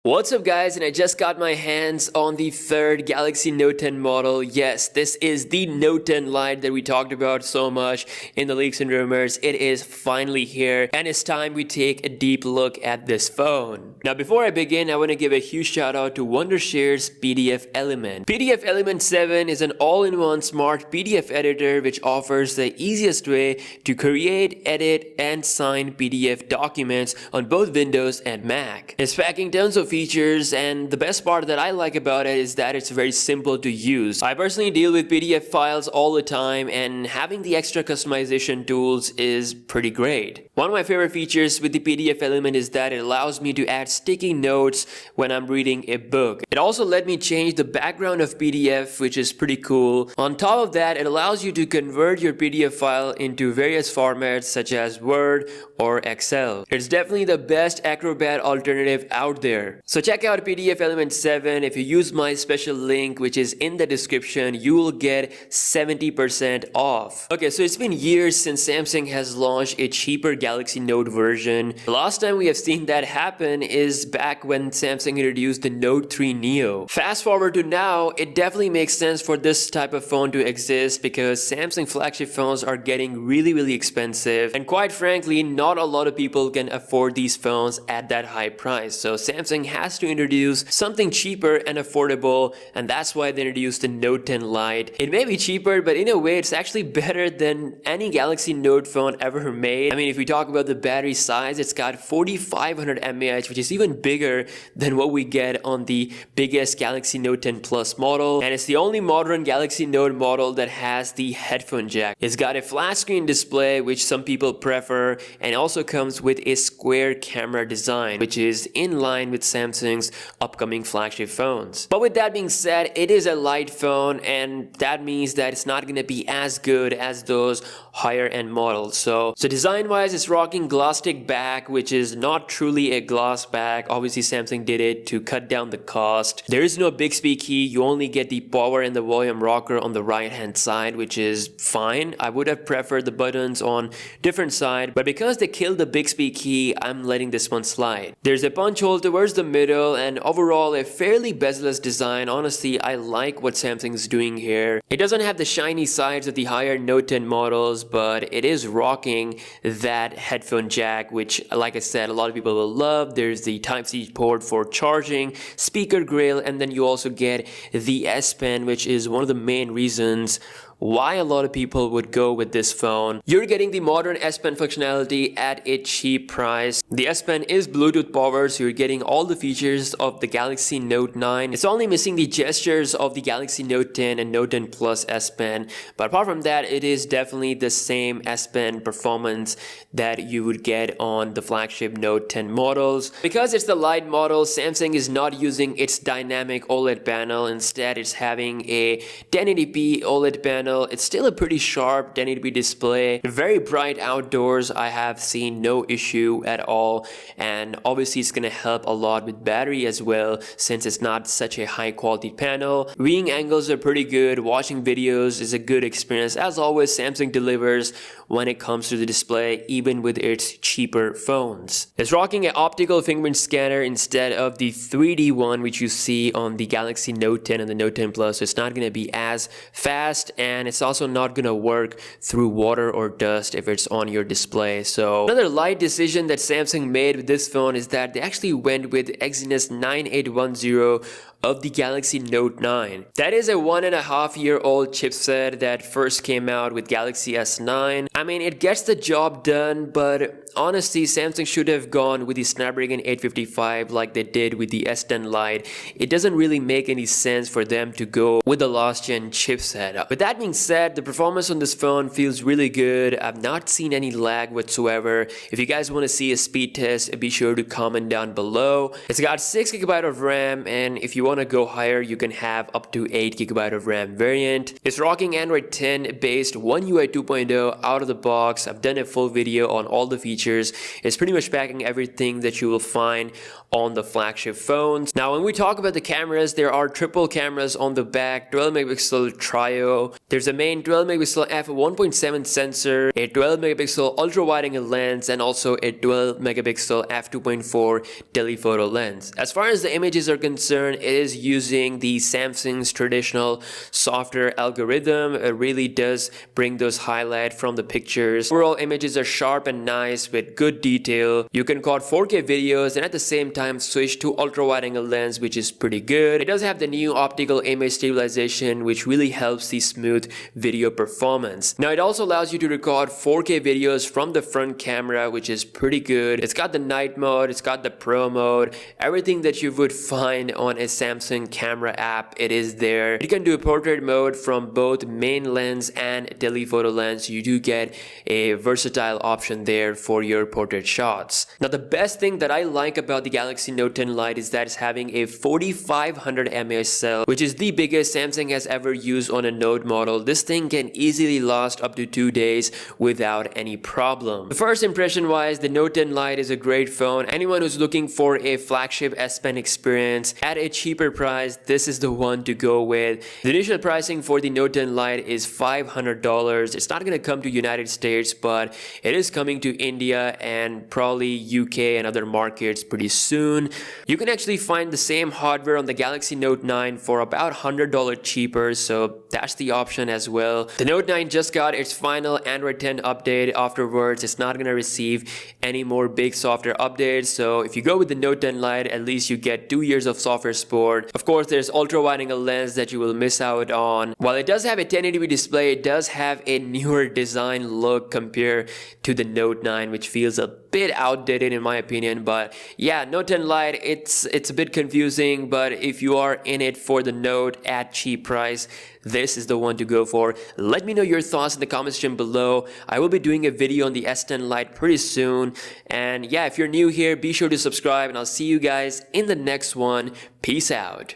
What's up guys, and I just got my hands on the third Galaxy Note 10 model. Yes, this is the Note 10 Lite that we talked about so much in the leaks and rumors. It is finally here, and it's time we take a deep look at this phone. Now before I begin, I want to give a huge shout out to Wondershare's PDF Element. PDF Element 7 is an all-in-one smart PDF editor which offers the easiest way to create, edit, and sign PDF documents on both Windows and Mac. It's packing tons of features, and the best part that I like about it is that it's very simple to use. I personally deal with PDF files all the time, and having the extra customization tools is pretty great. One of my favorite features with the PDF Element is that it allows me to add sticky notes when I'm reading a book. It also let me change the background of PDF, which is pretty cool. On top of that, it allows you to convert your PDF file into various formats such as Word or Excel. It's definitely the best Acrobat alternative out there. So check out PDF Element 7. If you use my special link, which is in the description, you will get 70% off. Okay, so it's been years since Samsung has launched a cheaper Galaxy Note version. The last time we have seen that happen is back when Samsung introduced the Note 3 Neo. Fast forward to now, it definitely makes sense for this type of phone to exist because Samsung flagship phones are getting really expensive, and quite frankly, not a lot of people can afford these phones at that high price. So Samsung has to introduce something cheaper and affordable, and that's why they introduced the Note 10 Lite. It may be cheaper, but in a way it's actually better than any Galaxy Note phone ever made. I mean, if we talk about the battery size, it's got 4500 mAh, which is even bigger than what we get on the biggest Galaxy Note 10 Plus model, and it's the only modern Galaxy Note model that has the headphone jack. It's got a flat screen display, which some people prefer, and also comes with a square camera design, which is in line with Samsung's upcoming flagship phones. But with that being said, it is a light phone, and that means that it's not going to be as good as those higher end models. So design wise, it's rocking glass-tick back, which is not truly a glass back. Obviously Samsung did it to cut down the cost. There is no Bixby key. You only get the power and the volume rocker on the right hand side, which is fine. I would have preferred the buttons on different side, but because they killed the Bixby key, I'm letting this one slide. There's a punch hole towards the middle, and overall a fairly bezel-less design. Honestly, I like what Samsung is doing here. It doesn't have the shiny sides of the higher Note 10 models, but it is rocking that headphone jack, which, like I said, a lot of people will love. There's the Type-C port for charging, speaker grill, and then you also get the S Pen, which is one of the main reasons why a lot of people would go with this phone. You're getting the modern S Pen functionality at a cheap price. The S Pen is Bluetooth powered, so you're getting all the features of the Galaxy Note 9. It's only missing the gestures of the Galaxy Note 10 and Note 10 Plus S Pen, but apart from that, it is definitely the same S Pen performance that you would get on the flagship Note 10 models. Because it's the Lite model, Samsung is not using its dynamic OLED panel. Instead, it's having a 1080p OLED panel. It's still a pretty sharp 1080p display, very bright outdoors. I have seen no issue at all, and obviously it's gonna help a lot with battery as well, since it's not such a high quality panel. Viewing angles are pretty good. Watching videos is a good experience. As always, Samsung delivers when it comes to the display, even with its cheaper phones. It's rocking an optical fingerprint scanner instead of the 3D one which you see on the Galaxy Note 10 and the Note 10 Plus, so it's not gonna be as fast, and it's also not gonna work through water or dust if it's on your display. So another light decision that Samsung made with this phone is that they actually went with Exynos 9810 of the Galaxy Note 9. That is a 1.5-year-old chipset that first came out with Galaxy S9. I mean, it gets the job done, but honestly, Samsung should have gone with the Snapdragon 855 like they did with the S10 Lite. It doesn't really make any sense for them to go with the last gen chipset. With that being said, the performance on this phone feels really good. I've not seen any lag whatsoever. If you guys want to see a speed test, be sure to comment down below. It's got 6GB of RAM, and if you want to go higher, you can have up to 8GB of RAM variant. It's rocking Android 10 based One UI 2.0 out of the box. I've done a full video on all the features. It's pretty much packing everything that you will find on the flagship phones. Now, when we talk about the cameras, there are triple cameras on the back, 12 megapixel trio. There's a main 12 megapixel f1.7 sensor, a 12 megapixel ultra wide angle lens, and also a 12 megapixel f2.4 telephoto lens. As far as the images are concerned, it is using the Samsung's traditional software algorithm. It really does bring those highlights from the pictures. Overall images are sharp and nice with good detail. You can record 4K videos and at the same time switch to ultra wide angle lens, which is pretty good. It does have the new optical image stabilization, which really helps the smooth video performance. Now, it also allows you to record 4K videos from the front camera, which is pretty good. It's got the night mode, it's got the pro mode, everything that you would find on a Samsung camera app, it is there. You can do a portrait mode from both main lens and telephoto lens. You do get a versatile option there for your portrait shots. Now, the best thing that I like about the Galaxy Note 10 Lite is that it's having a 4500 mAh cell, which is the biggest Samsung has ever used on a Note model. This thing can easily last up to 2 days without any problem. The first impression wise, the Note 10 Lite is a great phone. Anyone who's looking for a flagship S Pen experience at a cheaper price, this is the one to go with. The initial pricing for the Note 10 Lite is $500. It's not going to come to United States, but it is coming to India and probably UK and other markets pretty soon. You can actually find the same hardware on the Galaxy Note 9 for about $100 cheaper, so that's the option as well. The Note 9 just got its final Android 10 update. Afterwards, it's not going to receive any more big software updates, so if you go with the Note 10 Lite, at least you get 2 years of software support. Of course, there's ultra wide angle lens that you will miss out on. While it does have a 1080p display, it does have a newer design look compared to the Note 9, which feels a bit outdated in my opinion. But yeah, Note 10 Lite, it's a bit confusing, but if you are in it for the Note at cheap price, this is the one to go for. Let me know your thoughts in the comment section below. I will be doing a video on the S10 Lite pretty soon. And yeah, if you're new here, be sure to subscribe and I'll see you guys in the next one. Peace out.